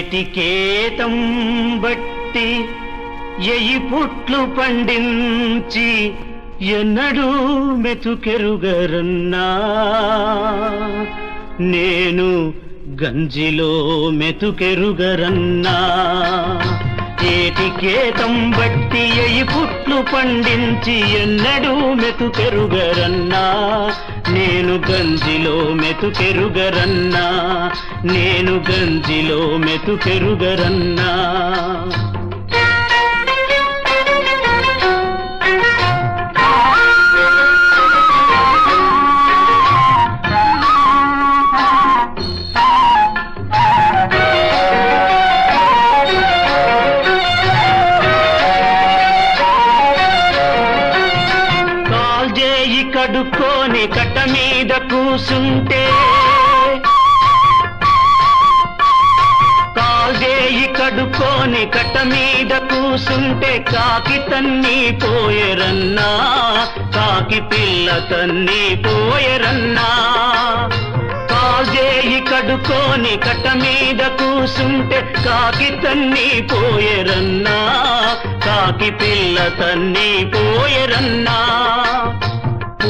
ఏటికేతం బట్టి ఎయి పుట్లు పండించి ఎన్నడూ మెతుకెరుగరన్నా నేను గంజిలో మెతుకెరుగరన్నా ఏటికేతం బట్టి ఎయి పుట్లు పండించి ఎన్నడూ మెతుకెరుగరన్నా నేను గంజిలో మెతుకెరుగరన్నా నేను గంజిలో మెతుకెరుగరన్నా కడుక్కొని కట్ట మీద కూసుంటే కాల్జేయి కడుక్కొని కట్ట మీద కూసుంటే కాకి తన్ని పోయరన్నా కాకి పిల్ల తన్ని పోయరన్నా కాల్జేయి కడుక్కొని కట్ట మీద కూసుంటే కాకి తన్ని పోయరన్నా కాకి పిల్ల తన్ని పోయరన్నా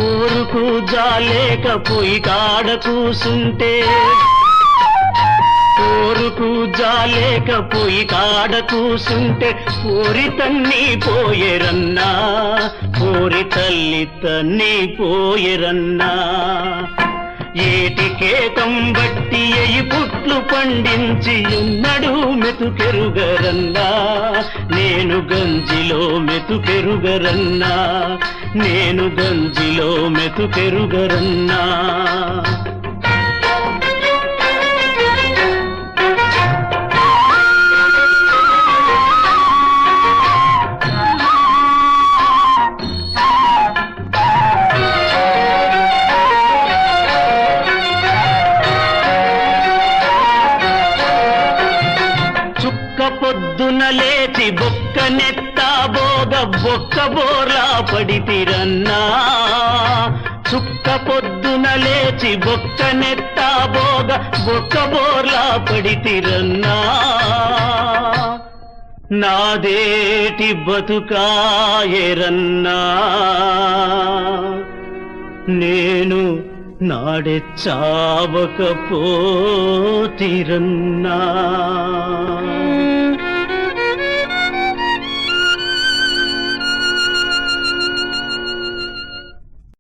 ఊరుకు జాలేక పొయ్యి కాడ కూసుంటే ఊరుకు జాలేక పొయ్యి కాడ కూసుంటే పోరి తన్ని పోయరన్నా పోరి తల్లి తన్ని పోయరన్నా ఏటికేతం బట్టి ఎయి పుట్లు పండించి ఎన్నడూ మెతుకెరుగరన్నా నేను గంజిలో మెతుకెరుగరన్నా నేను గంజిలో మెతుకెరుగరన్నా పొద్దున లేచి బొక్క నెత్తా బోగ బొక్క బోర్లా పడితిరన్నా చుక్క పొద్దున లేచి బొక్క నెత్తా బోగ బొక్క బోర్లా పడితిరన్నా నాదేటి బతుకాయరన్నా నేను నాడే చావకపోతిరన్నా